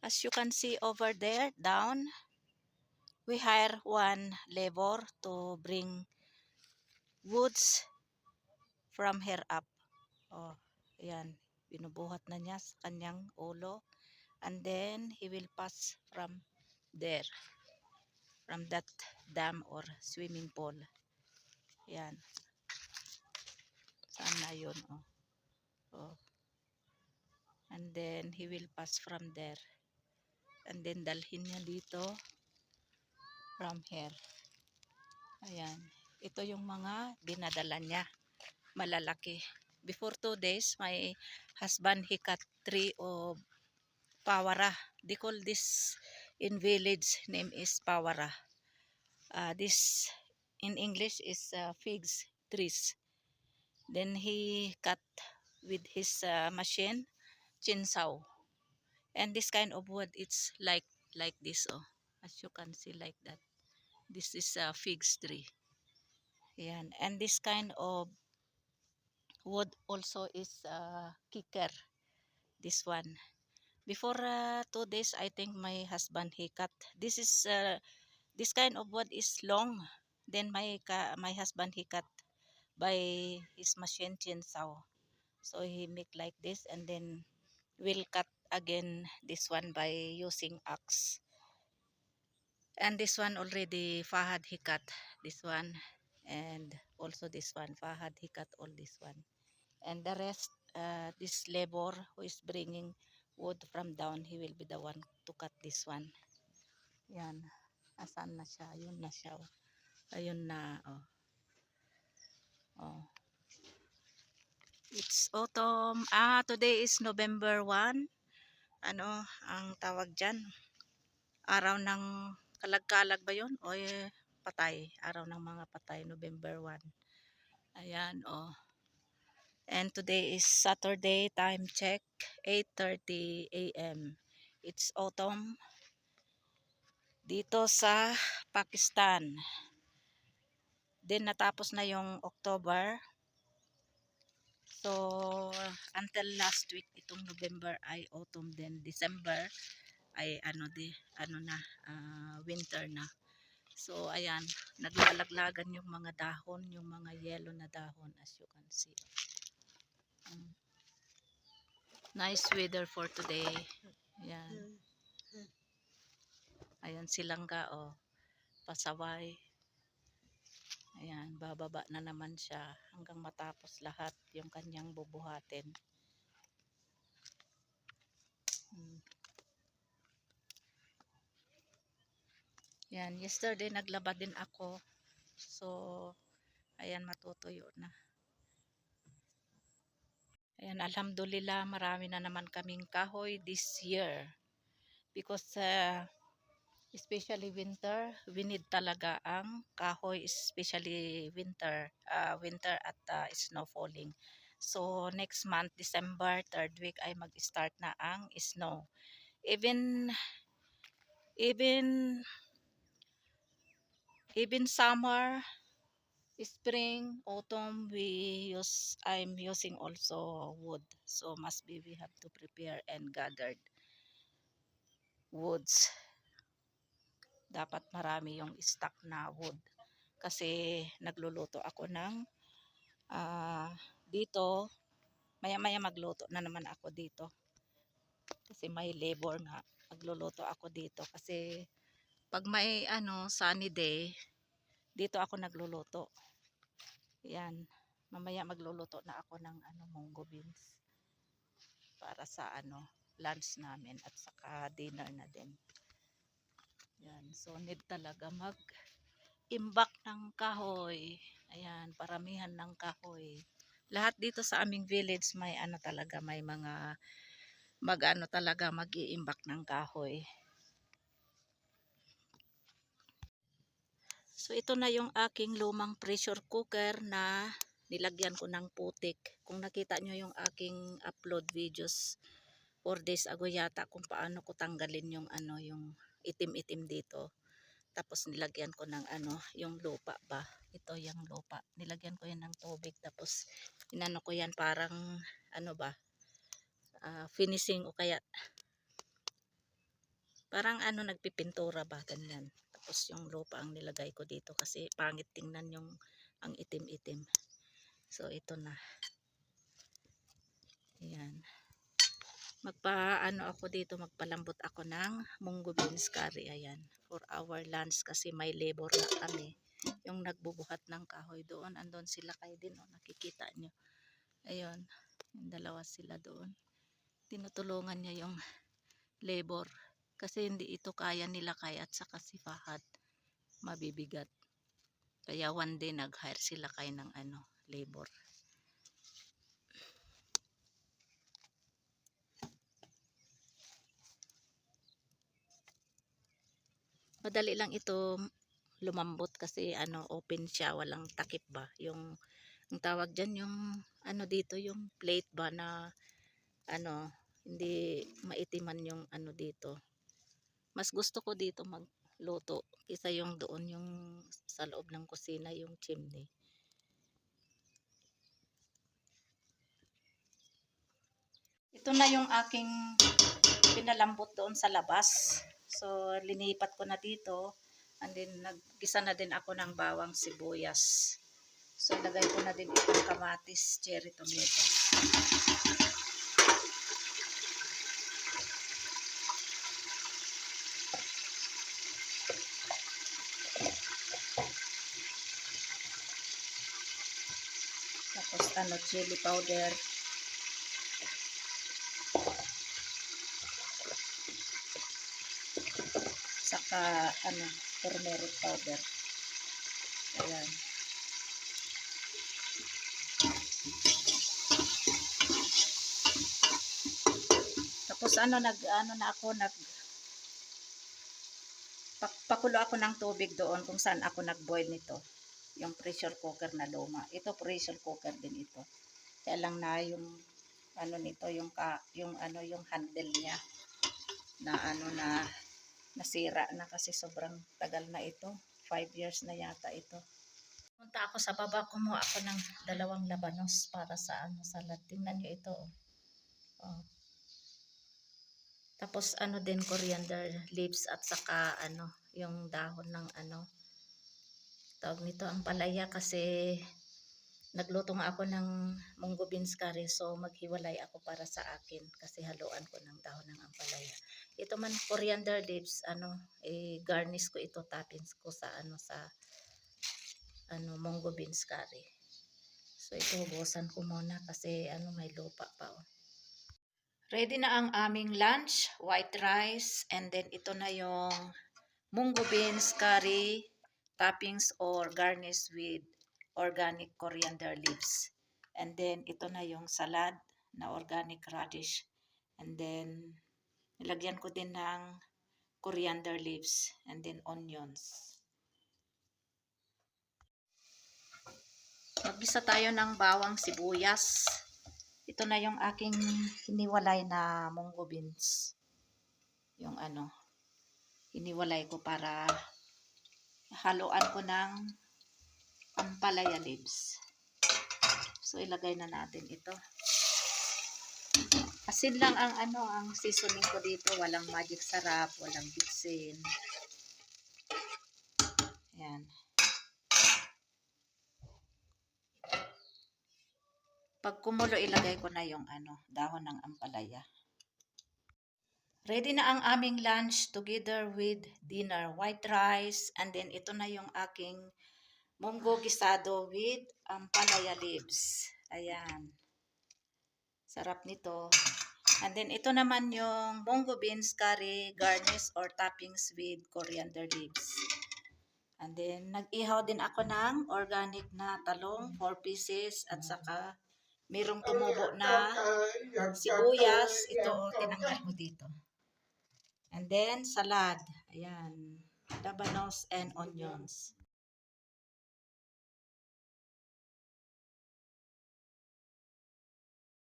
As you can see over there, down, we hire one labor to bring woods from here up. Oh, ayan. Binubuhat na niya sa kanyang ulo. And then, he will pass from there. From that dam or swimming pool. Ayan. Saan na yun? Oh. Oh. And then, he will pass from there. And then, dalhin niya dito from here. Ayan. Ito yung mga dinadala niya. Malalaki. Before 2 days, my husband, he cut tree of pawara. They call this in village name is pawara. This in English is figs trees. Then he cut with his machine, chainsaw. And this kind of wood, it's like this. Oh, as you can see, like that. This is a figs tree. Yan. And this kind of wood also is kicker. This one. Before 2 days, I think my husband he cut. This kind of wood is long. Then my husband he cut by his machine chainsaw. So he make like this, and then we'll cut again this one by using axe. And this one already Fahad he cut this one, and also this one Fahad he cut all this one. And the rest, this labor who is bringing wood from down, he will be the one to cut this one. Yan. Asan na siya? Ayun na siya. Oh. Ayun na. Oh. Oh. It's autumn. Today is November 1. Ano ang tawag dyan? Araw ng kalag-kalag ba yun? O patay. Araw ng mga patay. November 1. Ayan. Oh. And today is Saturday, time check, 8:30 a.m. It's autumn dito sa Pakistan. Then natapos na yung October. So until last week itong November ay autumn, then December ay winter na. So ayan, naglalaglagan yung mga dahon, yung mga yellow na dahon as you can see. Nice weather for today. Ayan. Ayan silangga, oh. Pasaway. Ayan, bababa na naman siya hanggang matapos lahat yung kanyang bubuhatin. Yan, yesterday naglaba din ako. So, ayan, matutuyo na. Ayan, alhamdulillah, marami na naman kaming kahoy this year. Because, especially winter, we need talaga ang kahoy, especially winter at snow falling. So, next month, December, 3rd week, ay mag-start na ang snow. Even summer, spring, autumn, I'm using also wood. So must be we have to prepare and gathered woods. Dapat marami yung stock na wood. Kasi nagluluto ako ng dito. Maya-maya magluto na naman ako dito. Kasi may labor nga. Magluluto ako dito. Kasi pag may sunny day, dito ako nagluluto. Yan. Mamaya magluluto na ako ng munggo beans para sa lunch namin at saka dinner na din. Yan. So need talaga mag-imbak ng kahoy. Ayan, paramihan ng kahoy. Lahat dito sa aming village may talaga, may mga talaga mag-iimbak ng kahoy. So ito na yung aking lumang pressure cooker na nilagyan ko ng putik. Kung nakita nyo yung aking upload videos 4 days ago yata kung paano ko tanggalin yung yung itim-itim dito. Tapos nilagyan ko ng yung lupa ba. Ito yung lupa. Nilagyan ko yan ng tubig. Tapos inano ko yan parang finishing o kaya Parang ano, nagpipintura ba, ganyan. Tapos yung lupa ang nilagay ko dito kasi pangit tingnan yung ang itim-itim. So ito na. Ayan. Magpaano ako dito, magpalambot ako ng munggo beans curry. Ayan. For our lunch kasi may labor na kami. Yung nagbubuhat ng kahoy doon. Andon sila kayo din. Oh, nakikita nyo. Ayun. Yung dalawa sila doon. Tinutulungan niya yung labor. Kasi hindi ito kaya nila kaya at saka si Fahad. Mabibigat. Kaya one day nag-hire sila kayo ng ano, labor. Madali lang ito lumambot kasi ano, open siya, walang takip ba. Yung ang tawag diyan yung ano dito, yung plate ba na ano, hindi maitiman yung ano dito. Mas gusto ko dito magluto kaysa yung doon yung sa loob ng kusina, yung chimney. Ito na yung aking pinalambot doon sa labas. So, linipat ko na dito. And then, naggisa na din ako ng bawang sibuyas. So, lagay ko na din itong kamatis, cherry tomato. Tapos, ano, chili powder. Saka, ano, turmeric powder. Ayan. Tapos, ano, ano na ako, pakulo ako ng tubig doon kung saan ako nag-boil nito. Yung pressure cooker na luma. Ito, pressure cooker din ito. Kaya lang na yung, ano nito, yung ano, yung handle niya. Na ano na, nasira na kasi sobrang tagal na ito. 5 years na yata ito. Punta ako sa baba, kumuha ako ng 2 labanos para sa ano, salad. Tingnan nyo ito. Oh. Tapos ano din, coriander leaves at saka ano, yung dahon ng ano, tawag nito ang palaya kasi nagluto nga ako ng munggo beans curry, so maghiwalay ako para sa akin kasi haluan ko ng dahon ng ampalaya. Ito man coriander leaves, ano, garnish ko ito, toppings ko sa ano, sa ano, munggo beans curry. So ito, hugasan ko muna kasi ano, may lupa pa. Oh. Ready na ang aming lunch, white rice, and then ito na yung munggo beans curry, toppings or garnish with organic coriander leaves. And then ito na yung salad na organic radish. And then nilagyan ko din ng coriander leaves and then onions. Maggisa tayo ng bawang sibuyas. Ito na yung aking hiniwalay na munggo beans. Yung ano, hiniwalay ko para haluan ko ng ampalaya leaves. So ilagay na natin ito. Asin lang ang ano, ang seasoning ko dito, walang magic sarap, walang bitsin. Ayan. Pag kumulo, ilagay ko na yung ano, dahon ng ampalaya. Ready na ang aming lunch together with dinner, white rice, and then ito na yung aking munggo gisado with ampalaya leaves. Ayan. Sarap nito. And then ito naman yung munggo beans curry, garnish or toppings with coriander leaves. And then nag-ihaw din ako ng organic na talong, 4 pieces, at saka merong tumubo na sibuyas. Ito, tinanggal ko dito. And then salad. Ayan. Labanos and onions.